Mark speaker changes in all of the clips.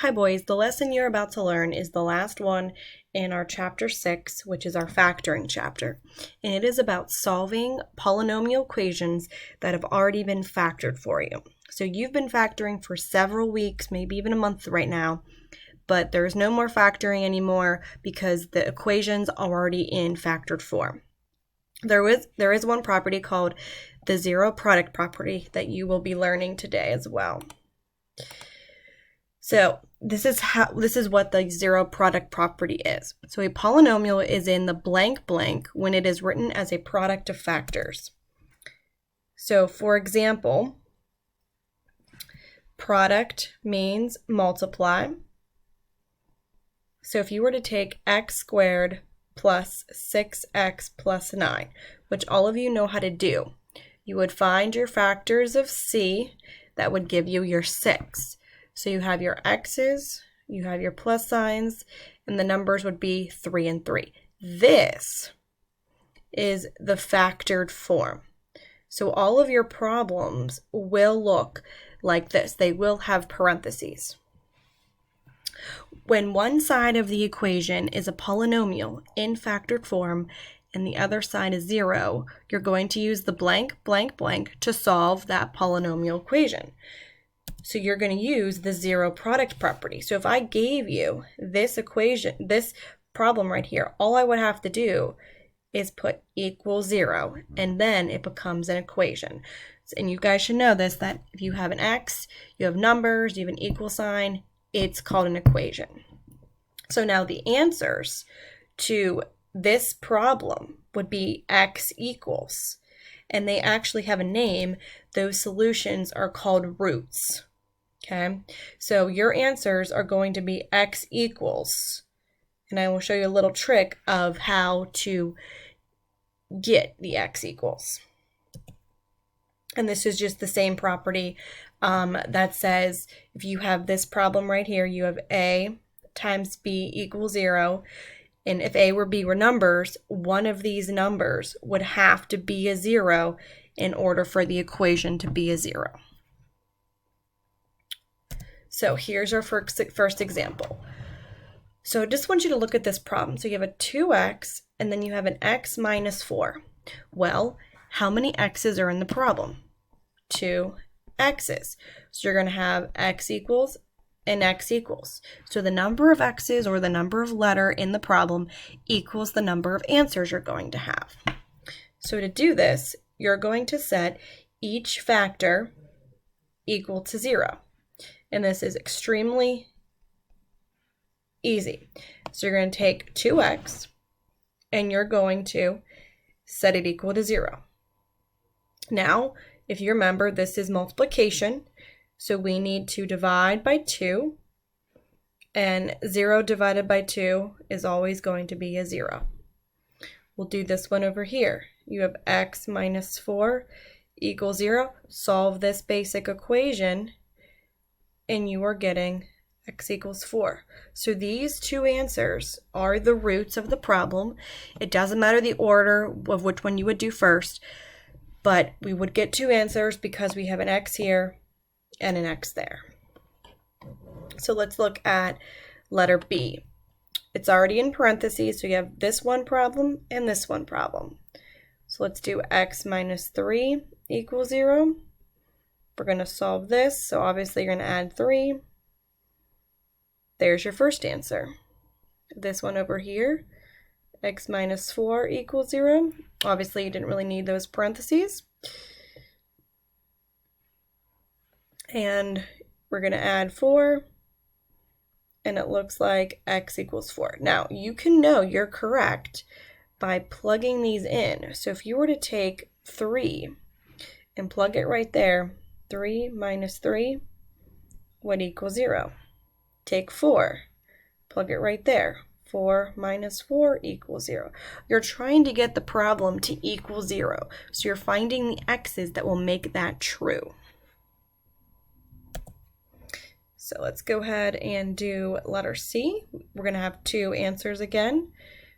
Speaker 1: Hi boys, the lesson you're about to learn is the last one in our chapter 6, which is our factoring chapter. And it is about solving polynomial equations that have already been factored for you. So you've been factoring for several weeks, maybe even a month right now, but there's no more factoring anymore because the equations are already in factored form. There is one property called the zero product property that you will be learning today as well. So this is what the zero product property is. So a polynomial is in the blank blank when it is written as a product of factors. So for example, product means multiply. So if you were to take x squared plus 6x plus 9, which all of you know how to do, you would find your factors of c that would give you your 6. So you have your x's, you have your plus signs, and the numbers would be 3 and 3. This is the factored form. So all of your problems will look like this. They will have parentheses. When one side of the equation is a polynomial in factored form and the other side is 0, you're going to use the blank, blank, blank to solve that polynomial equation. So you're going to use the zero product property. So if I gave you this equation, this problem right here, all I would have to do is put equals 0, and then it becomes an equation. And you guys should know this, that if you have an x, you have numbers, you have an equal sign, it's called an equation. So now the answers to this problem would be x equals, and they actually have a name. Those solutions are called roots. Okay, so your answers are going to be x equals, and I will show you a little trick of how to get the x equals. And this is just the same property that says if you have this problem right here, you have a times b equals 0. And if a or b were numbers, one of these numbers would have to be a 0 in order for the equation to be a 0. So here's our first example. So I just want you to look at this problem. So you have a 2x and then you have an x minus 4. Well, how many x's are in the problem? 2 x's. So you're going to have x equals and x equals. So the number of x's, or the number of letter in the problem, equals the number of answers you're going to have. So to do this, you're going to set each factor equal to 0. And this is extremely easy. So you're going to take 2x and you're going to set it equal to 0. Now, if you remember, this is multiplication. So we need to divide by 2, and 0 divided by 2 is always going to be a 0. We'll do this one over here. You have x minus 4 equals 0. Solve this basic equation, and you are getting x equals 4. So these two answers are the roots of the problem. It doesn't matter the order of which one you would do first, but we would get two answers because we have an x here and an x there. So let's look at letter B. It's already in parentheses, so you have this one problem and this one problem. So let's do x minus 3 equals 0. We're going to solve this, so obviously you're going to add 3. There's your first answer. This one over here, x minus 4 equals 0. Obviously you didn't really need those parentheses. And we're going to add 4, and it looks like x equals 4. Now, you can know you're correct by plugging these in. So if you were to take 3 and plug it right there, 3 minus 3 would equal 0. Take 4, plug it right there. 4 minus 4 equals 0. You're trying to get the problem to equal 0. So you're finding the x's that will make that true. So let's go ahead and do letter C. We're going to have two answers again.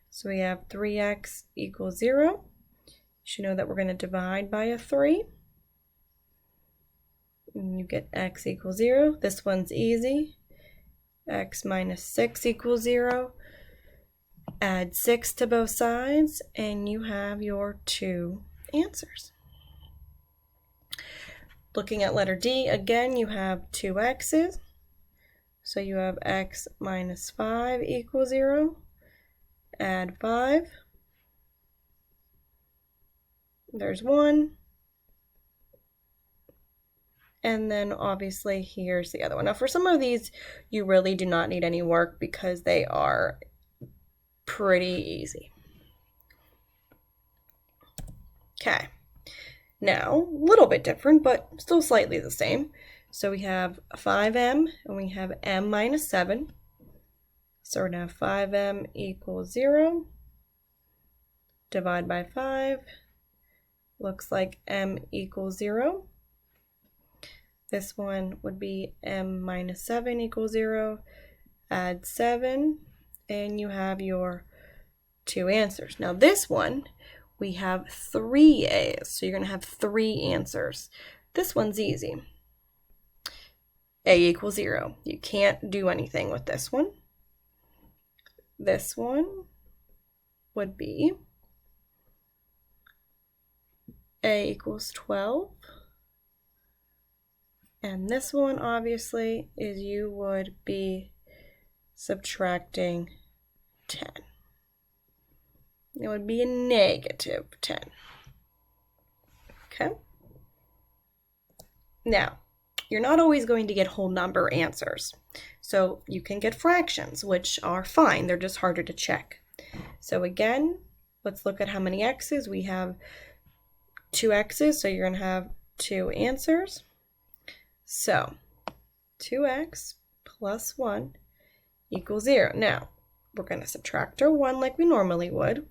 Speaker 1: So we have 3x equals 0. You should know that we're going to divide by a 3. And you get x equals 0. This one's easy. x minus 6 equals 0. Add 6 to both sides, and you have your two answers. Looking at letter D, again, you have two x's. So you have x minus 5 equals 0. Add 5. There's 1. And then obviously here's the other one. Now for some of these, you really do not need any work because they are pretty easy. Okay, now a little bit different, but still slightly the same. So we have 5m and we have m minus 7. So we're going to have 5m equals 0. Divide by 5. Looks like m equals 0. This one would be m minus 7 equals 0. Add 7, and you have your two answers. Now this one, we have 3 a's, so you're going to have 3 answers. This one's easy. A equals 0. You can't do anything with this one. This one would be A equals 12. And this one, obviously, is you would be subtracting 10. It would be a negative 10. Okay? Now, you're not always going to get whole number answers. So you can get fractions, which are fine. They're just harder to check. So again, let's look at how many x's. We have 2 x's, so you're going to have 2 answers. So 2x plus 1 equals 0. Now, we're going to subtract our 1 like we normally would.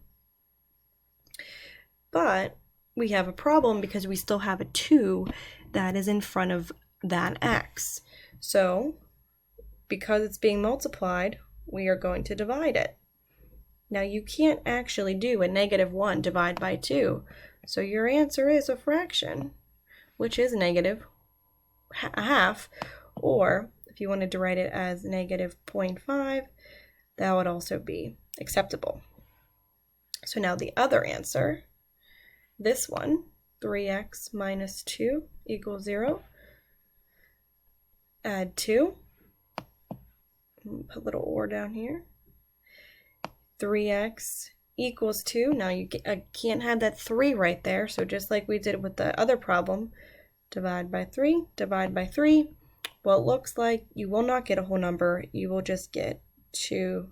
Speaker 1: But we have a problem because we still have a 2 that is in front of that x. So, because it's being multiplied, we are going to divide it. Now, you can't actually do a negative 1 divided by 2. So your answer is a fraction, which is negative half, or if you wanted to write it as negative 0.5, that would also be acceptable. So now the other answer, this one, 3x minus 2 equals 0. Add 2. Put a little or down here. 3x equals 2. Now you can't have that 3 right there, so just like we did with the other problem, divide by 3, divide by 3. Well, it looks like you will not get a whole number. You will just get 2/3.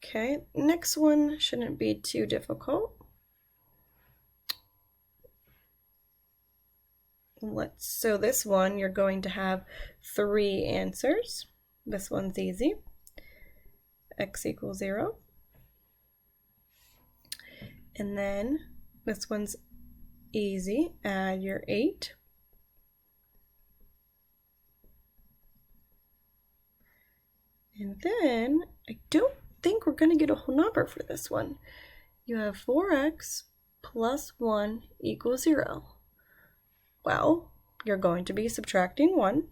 Speaker 1: Okay, next one shouldn't be too difficult. So this one, you're going to have 3 answers. This one's easy. X equals 0. And then this one's easy. Add your 8. And then I don't think we're going to get a whole number for this one. You have 4x plus 1 equals 0. Well, you're going to be subtracting 1.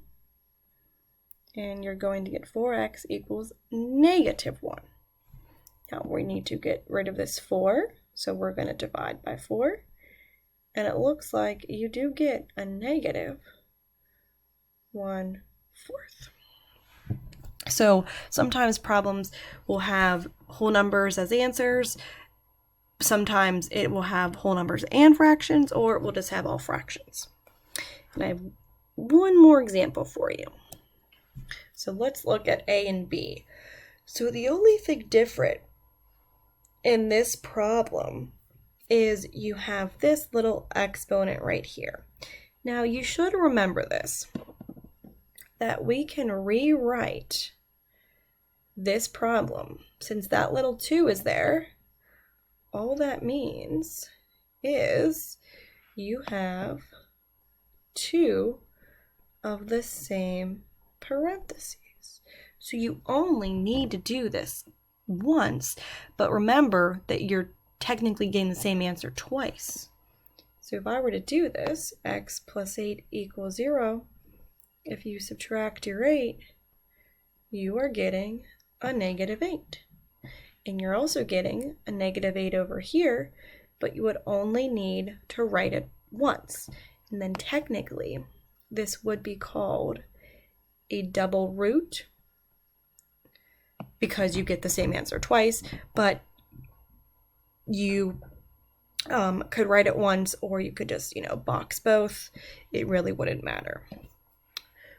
Speaker 1: And you're going to get 4x equals negative 1. Now we need to get rid of this 4. So we're going to divide by 4. And it looks like you do get a negative 1/4. So sometimes problems will have whole numbers as answers. Sometimes it will have whole numbers and fractions, or it will just have all fractions. And I have one more example for you. So let's look at A and B. So the only thing different in this problem is you have this little exponent right here. Now you should remember this, that we can rewrite this problem. Since that little 2 is there, all that means is you have 2 of the same parentheses. So you only need to do this once, but remember that you're technically getting the same answer twice. So if I were to do this, x plus 8 equals 0, if you subtract your 8, you are getting a negative 8. And you're also getting a negative 8 over here, but you would only need to write it once. And then technically, this would be called a double root because you get the same answer twice, but you could write it once, or you could just, box both. It really wouldn't matter.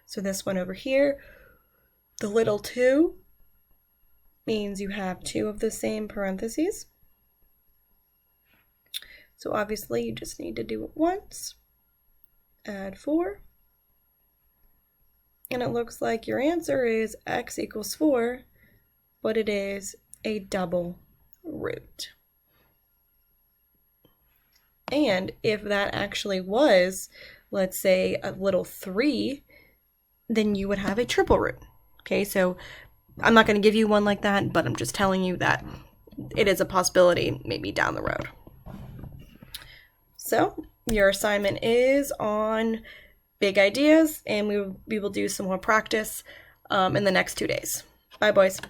Speaker 1: So this one over here, the little 2 means you have 2 of the same parentheses. So obviously you just need to do it once. Add 4. And it looks like your answer is x equals 4, but it is a double root. And if that actually was, let's say, a little 3, then you would have a triple root. Okay, so I'm not going to give you one like that, but I'm just telling you that it is a possibility maybe down the road. So your assignment is on big ideas, and we will do some more practice in the next 2 days. Bye, boys.